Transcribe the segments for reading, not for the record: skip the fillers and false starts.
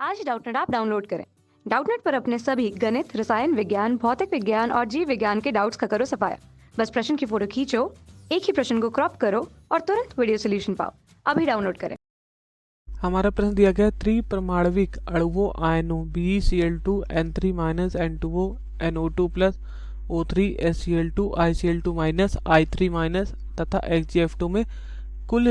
आज Doubtnut app download करें। Doubtnut पर अपने सभी गणित, रसायन विज्ञान, भौतिक विज्ञान और जीव विज्ञान के डाउट्स का करो सफाया। बस प्रश्न की फोटो खींचो, एक ही प्रश्न को क्रॉप करो और तुरंत वीडियो सोल्यूशन पाओ। अभी डाउनलोड करें। हमारा प्रश्न दिया गया है त्रिपरमाणविक अणुओं आयनों BeCl2 N3 N2O NO2 O3 SCl2 ICl2 I3 तथा XgF2 में कुल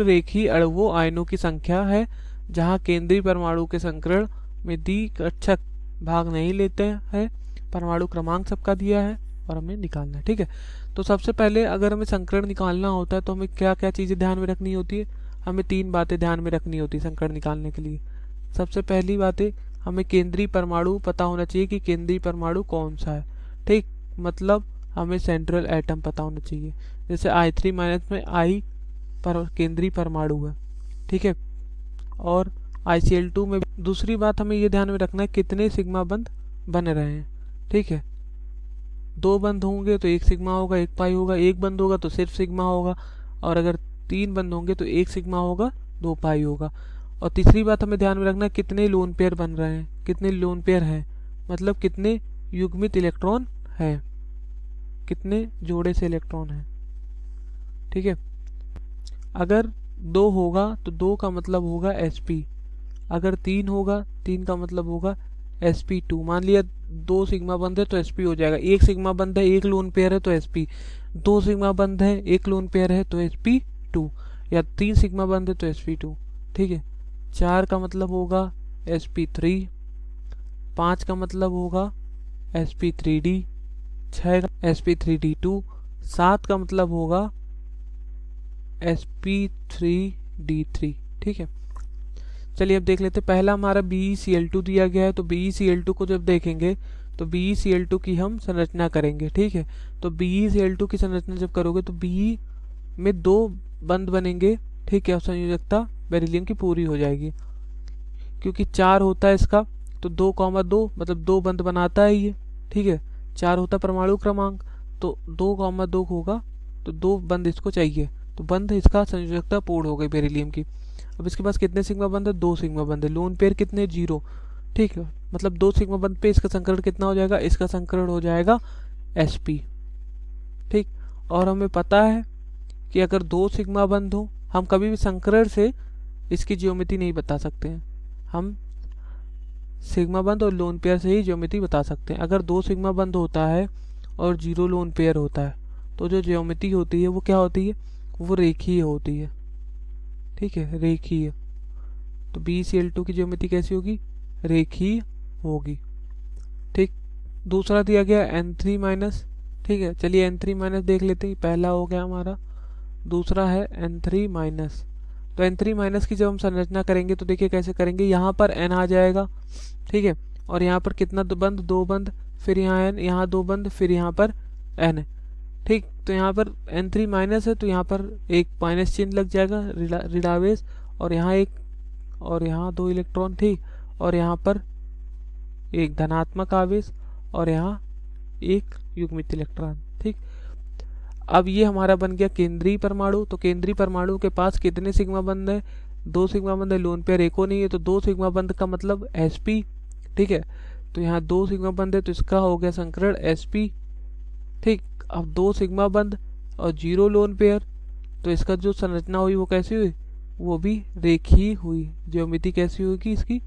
रेखीय अणुओं आयनों की संख्या है, जहां केंद्रीय परमाणु के संकरण में द्विकक्षक भाग नहीं लेते हैं। परमाणु क्रमांक सबका दिया है और हमें निकालना है। ठीक है, तो सबसे पहले अगर हमें संकरण निकालना होता है तो हमें क्या क्या चीज़ें ध्यान में रखनी होती है। हमें 3 बातें ध्यान में रखनी होती है संकरण निकालने के लिए। सबसे पहली बातें, हमें केंद्रीय परमाणु पता होना चाहिए कि केंद्रीय परमाणु कौन सा है। ठीक, मतलब हमें सेंट्रल एटम पता होना चाहिए। जैसे I3 में I केंद्रीय परमाणु है। ठीक है, और ICl2 में दूसरी बात हमें ये ध्यान में रखना है कितने सिग्मा बंध बन रहे हैं। ठीक है, 2 बंध होंगे तो 1 सिग्मा होगा, 1 पाई होगा। 1 बंध होगा तो सिर्फ सिग्मा होगा, और अगर 3 बंध होंगे तो 1 सिग्मा होगा, 2 पाई होगा। और तीसरी बात हमें ध्यान में रखना है कितने लोन पेयर बन रहे हैं। कितने लोन पेयर हैं मतलब कितने युग्मित इलेक्ट्रॉन हैं, कितने जोड़े से इलेक्ट्रॉन हैं। ठीक है, अगर 2 होगा तो 2 का मतलब होगा sp। अगर 3 होगा, 3 का मतलब होगा sp2। मान लिया 2 सिग्मा बंध है तो sp हो जाएगा। 1 सिग्मा बंध है, 1 लोन पेयर है तो sp। 2 सिग्मा बंध है, 1 लोन पेयर है तो sp2, या 3 सिग्मा बंध है तो sp2। ठीक है, 4 का मतलब होगा sp3, 5 का मतलब होगा sp3d, 6 का sp3d2, 7 का मतलब होगा sp3d3। ठीक है, चलिए अब देख लेते हैं। पहला हमारा BeCl2 दिया गया है, तो BeCl2 को जब देखेंगे तो BeCl2 की हम संरचना करेंगे। ठीक है, तो BeCl2 की संरचना जब करोगे तो Be में 2 बंध बनेंगे। ठीक है, और संयोजकता बेरिलियम की पूरी हो जाएगी। क्योंकि 4 होता है इसका, तो 2,2 मतलब 2 बंध बनाता है ये। ठीक है, 4 होता परमाणु क्रमांक, तो 2,2 होगा, तो 2 बंध इसको चाहिए, तो बंध इसका संयोजकता पूर्ण हो गई बेरिलियम की। अब इसके पास कितने सिग्मा बंध है? 2 सिग्मा बंध है। लोन पेयर कितने? 0। ठीक है, मतलब 2 सिग्मा बंध पे इसका संकरण कितना हो जाएगा? इसका संकरण हो जाएगा sp। ठीक, और हमें पता है कि अगर 2 सिग्मा बंध हो, हम कभी भी संकरण से इसकी ज्योमेट्री नहीं बता सकते हैं। हम सिग्मा बंध और लोन पेयर से ही ज्योमेट्री बता सकते हैं। अगर 2 सिग्मा बंध होता है और 0 लोन पेयर होता है तो जो ज्योमेट्री होती है वो क्या होती है? वो रेखीय होती है। ठीक है, रेखीय। तो BeCl2 की ज्योमेट्री कैसी होगी? रेखीय होगी। ठीक, दूसरा दिया गया N3-। ठीक है, चलिए N3- देख लेते हैं। पहला हो गया हमारा, दूसरा है N3-। तो N3- की जब हम संरचना करेंगे तो देखिए कैसे करेंगे। यहाँ पर N आ जाएगा। ठीक है, और यहाँ पर कितना बंध? 2 बंध, फिर यहाँ N, यहाँ 2 बंध, फिर यहाँ पर N। ठीक, तो यहाँ पर N3- है तो यहाँ पर एक माइनस चिन्ह लग जाएगा, ऋणावेश, और यहाँ एक, और यहाँ 2 इलेक्ट्रॉन। ठीक, और यहाँ पर एक धनात्मक आवेश, और यहाँ एक युग्मित इलेक्ट्रॉन। ठीक, अब ये हमारा बन गया केंद्रीय परमाणु। तो केंद्रीय परमाणु के पास कितने सिग्मा बंध है? 2 सिग्मा बंध है, लोन पेयर एको नहीं है, तो 2 सिग्मा बंध का मतलब sp। ठीक है, तो यहाँ 2 सिग्मा बंध है तो इसका हो गया संकरण sp। ठीक, अब 2 सिग्मा बंध और 0 लोन पेयर, तो इसका जो संरचना हुई वो कैसी हुई? वो भी रेखीय हुई। ज्योमेट्री कैसी होगी इसकी?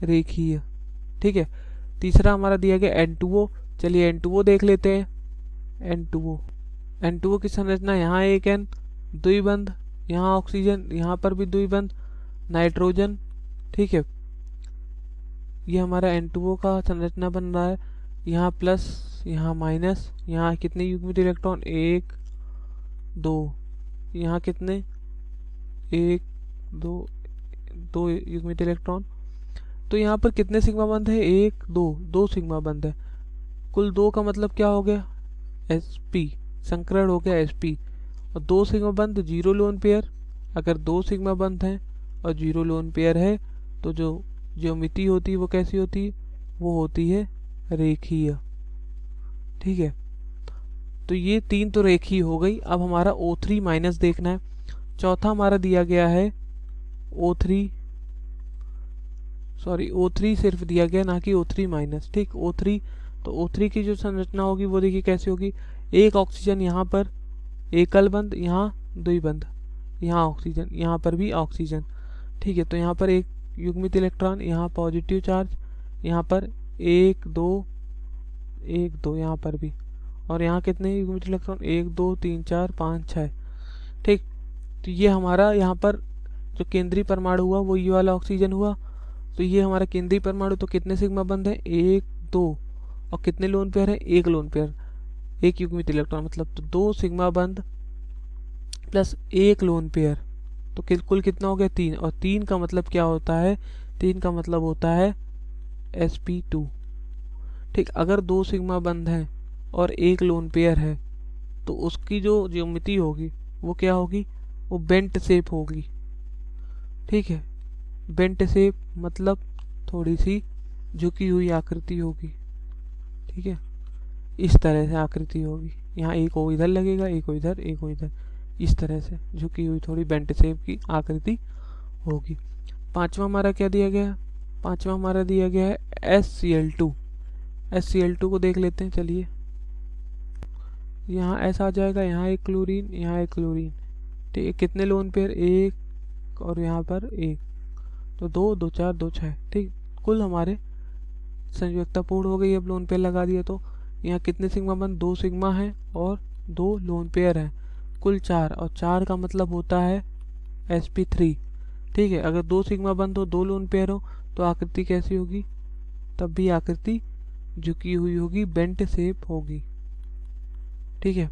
रेखीय। ठीक है, तीसरा हमारा दिया गया N2O। चलिए N2O देख लेते हैं। N2O की संरचना, यहाँ एक N, 2 बंध, यहाँ ऑक्सीजन, यहाँ पर भी 2 बंध, नाइट्रोजन। ठीक है, ये हमारा N2O का संरचना बन रहा है। यहाँ प्लस, यहाँ माइनस, यहाँ कितने युग्मित इलेक्ट्रॉन? 1 2, यहाँ कितने? 1 2 2 युग्मित इलेक्ट्रॉन। तो यहाँ पर कितने सिग्मा बंध है? 1 2, 2 सिग्मा बंध है। कुल 2 का मतलब क्या हो गया? sp, संकरण हो गया sp। और 2 सिग्मा बंध, 0 लोन पेयर। अगर 2 सिग्मा बंध हैं और 0 लोन पेयर है तो जो ज्योमेट्री होती है वो कैसी होती है? वो होती है रेखीय। ठीक है, तो ये 3 तो रेखीय हो गई। अब हमारा O3- देखना है। चौथा हमारा दिया गया है O3 सॉरी O3 सिर्फ दिया गया, ना कि O3 माइनस। ठीक, O3, तो O3 की जो संरचना होगी वो देखिए कैसे होगी। एक ऑक्सीजन यहाँ पर एकल बंध, यहाँ द्विबंध, यहाँ ऑक्सीजन, यहाँ पर भी ऑक्सीजन। ठीक है, तो यहाँ पर एक युग्मित इलेक्ट्रॉन, यहाँ पॉजिटिव चार्ज, यहाँ पर 1 2 1 2, यहाँ पर भी, और यहाँ कितने युग्मित इलेक्ट्रॉन 1 2 3 4 5 6। ठीक, तो ये हमारा यहाँ पर जो केंद्रीय परमाणु हुआ वो ये वाला ऑक्सीजन हुआ। तो ये हमारा केंद्रीय परमाणु, तो कितने सिग्मा बंध है 1 2, और कितने लोन पेयर है, एक लोन पेयर, एक युग्मित इलेक्ट्रॉन, मतलब तो 2 सिग्मा बंध प्लस एक लोन पेयर, तो कुल कितना हो गया 3। और 3 का मतलब क्या होता है, 3 का मतलब होता है sp2। ठीक, अगर 2 सिग्मा बंध हैं और एक लोन पेयर है तो उसकी जो ज्योमेट्री होगी वो क्या होगी, वो बेंट शेप होगी। ठीक है, बेंट शेप मतलब थोड़ी सी झुकी हुई आकृति होगी। ठीक है, इस तरह से आकृति होगी, यहाँ एक ओ इधर लगेगा, एक ओ इधर, एक ओ इधर, इस तरह से झुकी हुई थोड़ी बेंट शेप की आकृति होगी। पांचवा हमारा क्या दिया गया, पांचवा हमारा दिया गया है SCl2। SCl2 को देख लेते हैं, चलिए। यहाँ S आ जाएगा, यहाँ एक क्लोरीन, यहाँ एक क्लोरीन। ठीक है, कितने लोन पेयर, एक, और यहाँ पर एक, तो 2 2 4 2 6। ठीक, कुल हमारे संयुक्ता पूर्ण हो गई। अब लोन पेयर लगा दिया तो यहाँ कितने सिग्मा बंद, 2 सिग्मा है और 2 लोन पेयर हैं, कुल 4, और 4 का मतलब होता है sp3। ठीक है, अगर 2 सिग्मा बंद हो, 2 लोन पेयर हो, तो आकृति कैसी होगी, तब भी आकृति झुकी हुई होगी, बेंट शेप होगी। ठीक है,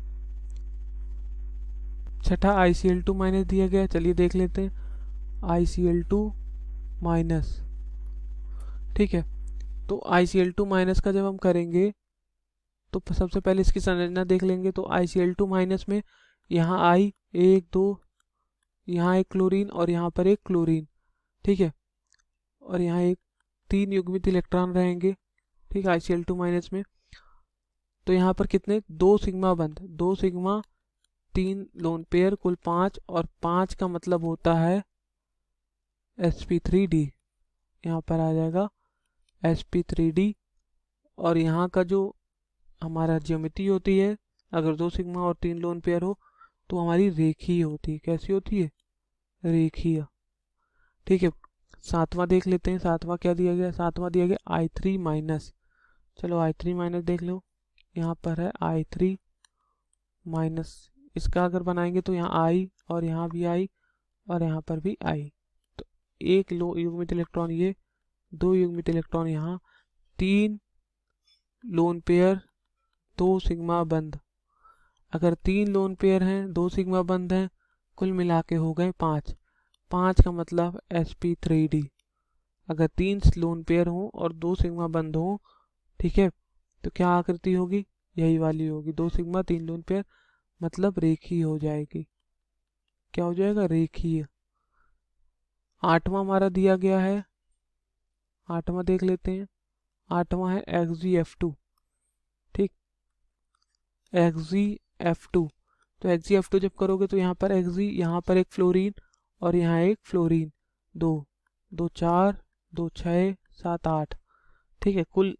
छठा ICl2 माइनस दिया गया, चलिए देख लेते हैं ICl2 माइनस। ठीक है, तो ICl2 माइनस का जब हम करेंगे तो सबसे पहले इसकी संरचना देख लेंगे। तो ICl2 माइनस में यहाँ I 1 2, यहाँ एक क्लोरीन और यहाँ पर एक क्लोरीन। ठीक है, और यहाँ एक 3 युग्मित इलेक्ट्रॉन रहेंगे। ठीक, ICl2 माइनस में, तो यहाँ पर कितने, 2 सिग्मा बंद, 2 सिग्मा 3 लोन पेयर, कुल 5, और 5 का मतलब होता है sp3d। यहाँ पर आ जाएगा sp3d, और यहाँ का जो हमारा ज्योमेट्री होती है, अगर 2 सिग्मा और 3 लोन पेयर हो तो हमारी रेखीय होती है। कैसी होती है, रेखीय। ठीक है, सातवां देख लेते हैं, सातवां क्या दिया गया, सातवां दिया गया I3 माइनस। चलो I3 माइनस देख लो, यहाँ पर है I3 माइनस। इसका अगर बनाएंगे तो यहाँ I, और यहाँ भी I, और यहाँ पर भी I, तो एक युग्मित इलेक्ट्रॉन ये, 2 युग्मित इलेक्ट्रॉन यहाँ, 3 लोन पेयर, 2 सिग्मा बंद। अगर 3 लोन पेयर हैं, 2 सिग्मा बंद हैं, कुल मिला के हो गए 5। 5 का मतलब sp3d। अगर 3 लोन पेयर हों और 2 सिग्मा बंद हों, ठीक है, तो क्या आकृति होगी, यही वाली होगी, 2 सिग्मा 3 लोन पेयर, मतलब रेखीय हो जाएगी। क्या हो जाएगा, रेखीय। आठवां हमारा दिया गया है, आठवां देख लेते हैं। आठवां है XgF2। ठीक, XgF2, तो XgF2 जब करोगे तो यहाँ पर Xg, यहाँ पर एक फ्लोरीन और यहाँ एक फ्लोरीन, 2 2 4 2 6 7 8। ठीक है, कुल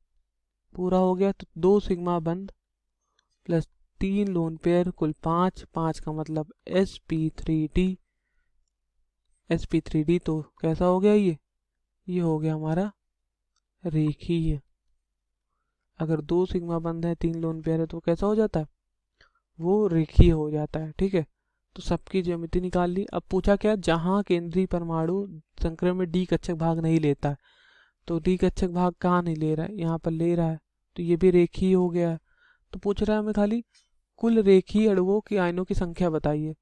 पूरा हो गया, तो 2 सिग्मा बंद प्लस 3 लोन पेयर, कुल 5। 5 का मतलब sp3d। sp3d तो कैसा हो गया, ये हो गया हमारा रेखीय। अगर 2 सिग्मा बंद है, 3 लोन पेयर है, तो कैसा हो जाता है, वो रेखीय हो जाता है। ठीक है, तो सबकी ज्यामिति निकाल ली। अब पूछा क्या, जहां केंद्रीय परमाणु संक्रमण में डी कक्षक भाग नहीं लेता है, तो डी कक्षक भाग कहाँ नहीं ले रहा है, यहाँ पर ले रहा है, तो ये भी रेखीय हो गया है। तो पूछ रहा है हमें खाली कुल रेखीय अणुओं की आयनों की संख्या बताइए,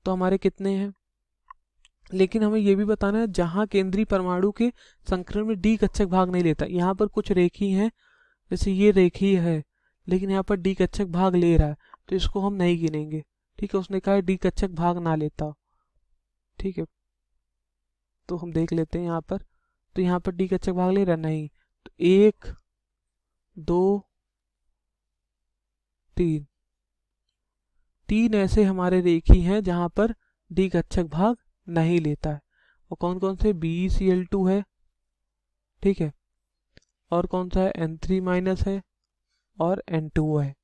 तो हमारे कितने हैं, लेकिन हमें ये भी बताना है जहां केंद्रीय परमाणु के संक्रमण में डी कक्षक भाग नहीं लेता। यहाँ पर कुछ रेखीय हैं, जैसे ये रेखीय है, लेकिन यहाँ पर डी कक्षक भाग ले रहा है, तो इसको हम नहीं गिनेंगे। ठीक है, उसने कहा है डी कक्षक भाग ना लेता। ठीक है, तो हम देख लेते हैं यहाँ पर, तो यहाँ पर डी कक्षक भाग ले रहा है, नहीं, तो 1 2 3, 3 ऐसे हमारे रेखीय हैं जहां पर डी कक्षक भाग नहीं लेता है। और कौन कौन से, BeCl2 है, ठीक है। और कौन सा है, N3 माइनस है और N2 है।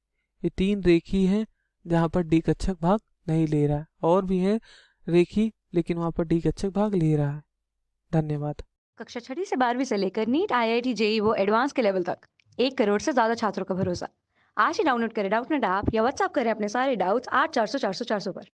ये 3 रेखी हैं जहाँ पर डी कक्षक भाग नहीं ले रहा है, और भी हैं रेखी लेकिन वहाँ पर डी कक्षक भाग ले रहा है। धन्यवाद। कक्षा 6वीं से 12वीं से लेकर नीट, IIT, जेई वो एडवांस के लेवल तक 1 करोड़ से ज्यादा छात्रों का भरोसा। आज ही डाउनलोड करें डाउटनेट ऐप या व्हाट्सएप करें अपने सारे डाउट्स 8400 400 400 पर।